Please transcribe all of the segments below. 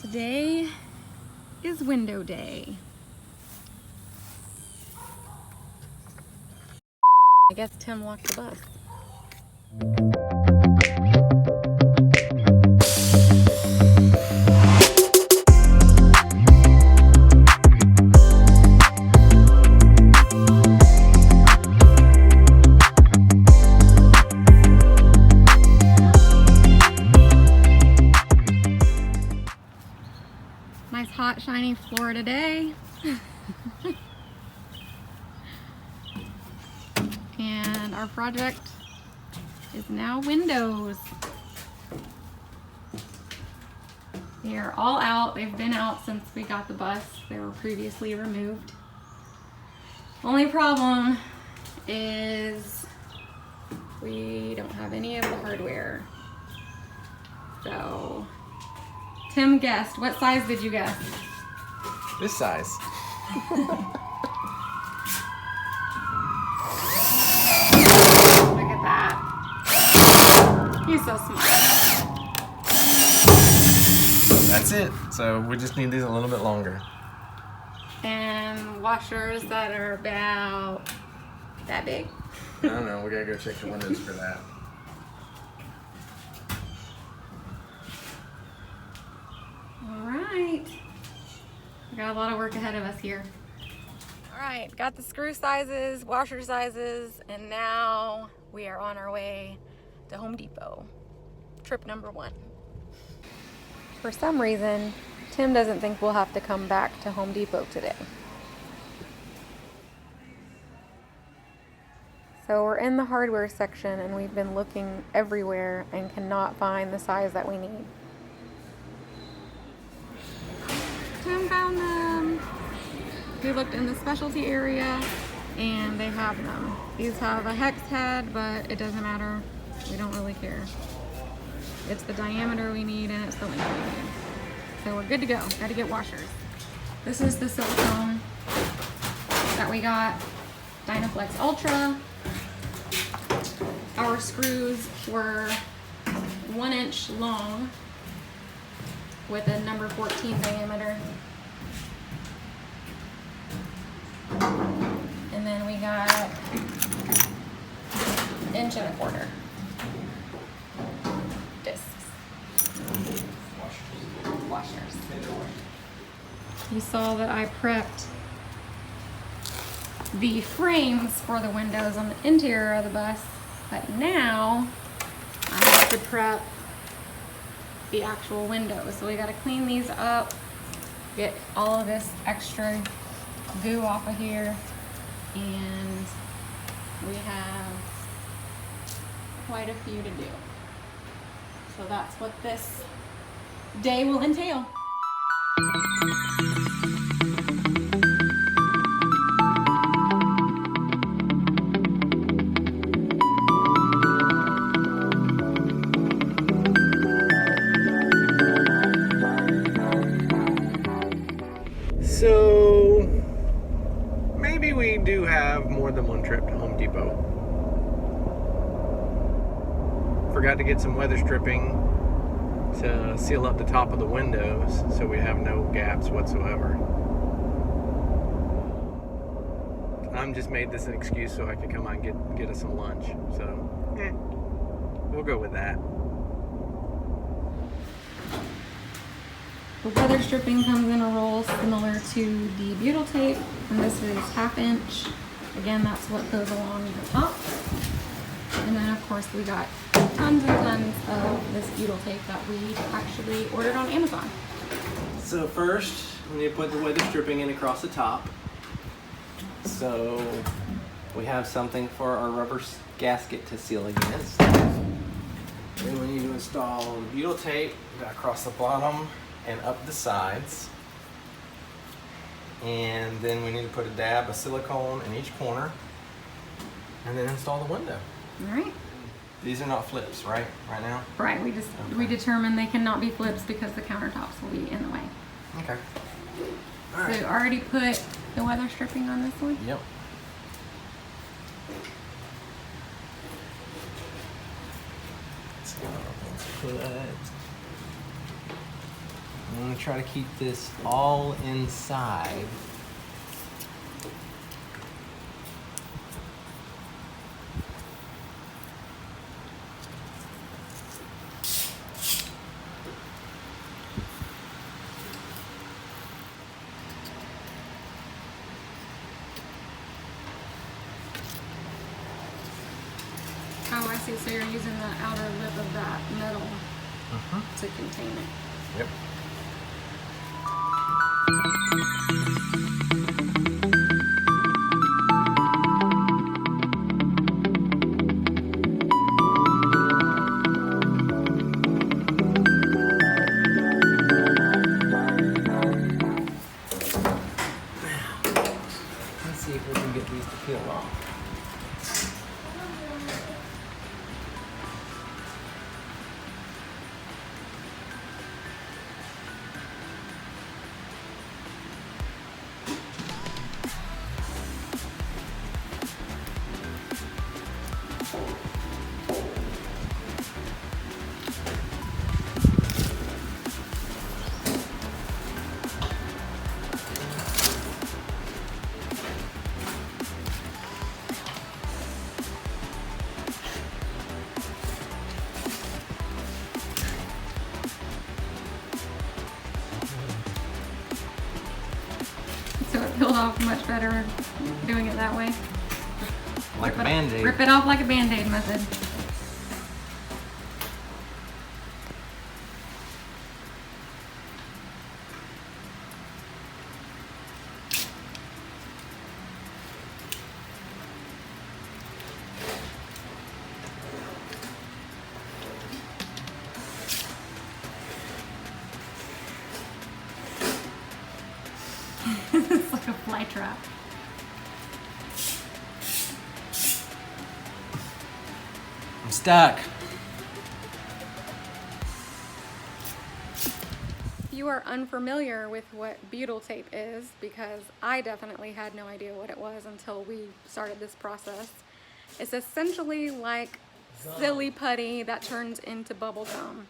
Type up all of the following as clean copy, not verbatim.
Today is window day. I guess Tim locked the bus. Nice hot shiny Florida day. And our project is now windows. They are all out. They've been out since we got the bus. They were previously removed. Only problem is we don't have any of the hardware. So Tim guessed. What size did you guess? This size. Look at that. He's so smart. That's it. So we just need these a little bit longer. And washers that are about that big. I don't know. We gotta go check the windows for that. Alright. We got a lot of work ahead of us here. Alright, got the screw sizes, washer sizes, and now we are on our way to Home Depot. Trip number 1. For some reason, Tim doesn't think we'll have to come back to Home Depot today. So we're in the hardware section and we've been looking everywhere and cannot find the size that we need. Tim found them. We looked in the specialty area and they have them. These have a hex head, but it doesn't matter. We don't really care. It's the diameter we need and it's the length we need. So we're good to go. Got to get washers. This is the silicone that we got. Dynaflex Ultra. Our screws were 1 inch long with a number 14 diameter. And then we got 1.25 inches discs. Washers. You saw that I prepped the frames for the windows on the interior of the bus, but now I have to prep the actual windows. So we got to clean these up, get all of this extra goo off of here, and we have quite a few to do. So that's what this day will entail. So maybe we do have more than one trip to Home Depot. Forgot to get some weather stripping to seal up the top of the windows so we have no gaps whatsoever. I'm just made this an excuse so I can come out and get us some lunch. So we'll go with that. The weather stripping comes in a roll similar to the Beetle Tape, and this is 1/2 inch. Again, that's what goes along the top. And then of course we got tons and tons of this Beetle Tape that we actually ordered on Amazon. So first, we need to put the weather stripping in across the top. So we have something for our rubber gasket to seal against. Then we need to install the Beetle Tape across the bottom and up the sides. And then we need to put a dab of silicone in each corner and then install the window. All right. These are not flips, right? Right now? Right, we determined they cannot be flips because the countertops will be in the way. Okay. All So right. you already put the weather stripping on this one? Yep. Let's put I'm gonna try to keep this all inside. Oh, I see. So you're using the outer lip of that metal to contain it. Yep. Let's see if we can get these to peel off. So it peeled off much better doing it that way. Like a Band-Aid. Rip it off like a Band-Aid method. It's like a fly trap. I'm stuck. If you are unfamiliar with what Beetle Tape is, because I definitely had no idea what it was until we started this process, it's essentially like silly putty that turns into bubble gum.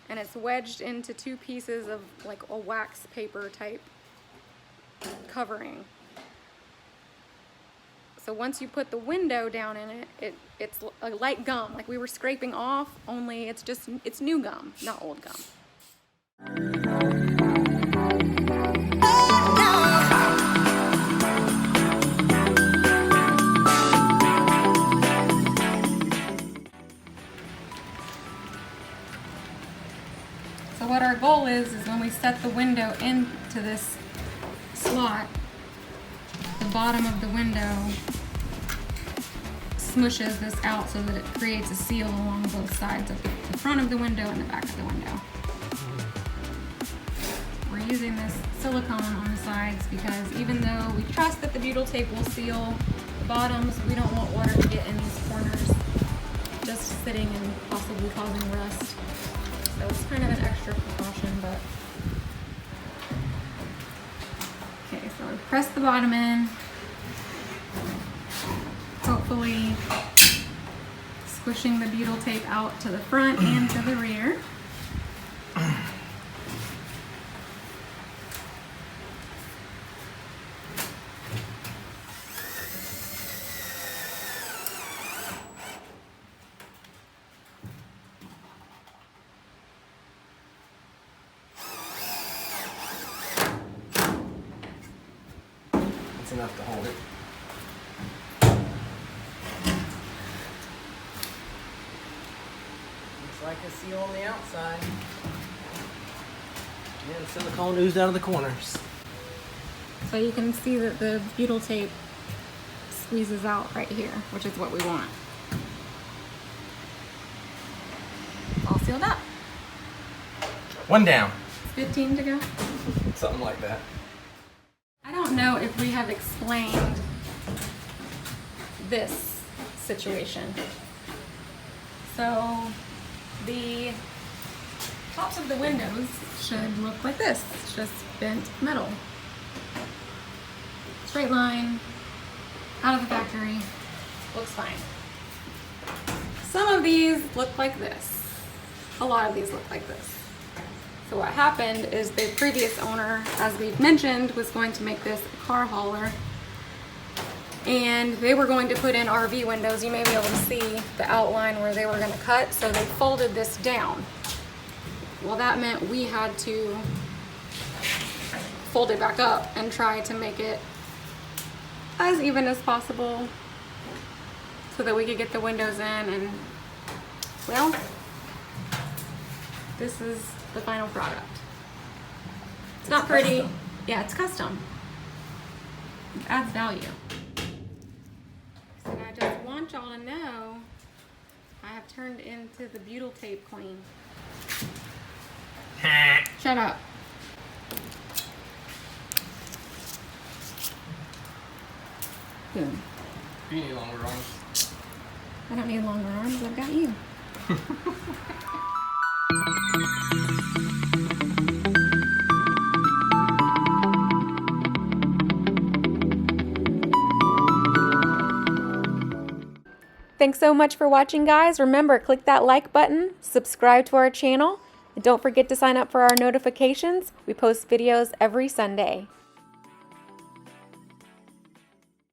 And it's wedged into two pieces of like a wax paper type covering. So once you put the window down in it, it's a light gum, like we were scraping off, only it's new gum, not old gum. So what our goal is when we set the window into this slot, the bottom of the window smushes this out so that it creates a seal along both sides of the front of the window and the back of the window. We're using this silicone on the sides because even though we trust that the Beetle Tape will seal the bottoms, we don't want water to get in these corners just sitting and possibly causing rust. So it's kind of an extra precaution, but okay, so we press the bottom in, hopefully squishing the Beetle Tape out to the front and to the rear. It's enough to hold it. Looks like a seal on the outside. And silicone oozed out of the corners. So you can see that the Beetle Tape squeezes out right here, which is what we want. All sealed up. One down. 15 to go. Something like that. I don't know if we have explained this situation. So the tops of the windows should look like this. It's just bent metal. Straight line, out of the factory, looks fine. Some of these look like this. A lot of these look like this. So what happened is the previous owner, as we've mentioned, was going to make this a car hauler. And they were going to put in RV windows. You may be able to see the outline where they were going to cut. So they folded this down. Well, that meant we had to fold it back up and try to make it as even as possible so that we could get the windows in. And well, this is the final product. It's not pretty. Custom. Yeah, it's custom. It adds value. So I just want y'all to know I have turned into the Beetle Tape queen. Shut up. Good. You need longer arms. I don't need longer arms, I've got you. Thanks so much for watching, guys. Remember, click that like button, subscribe to our channel, and don't forget to sign up for our notifications. We post videos every Sunday.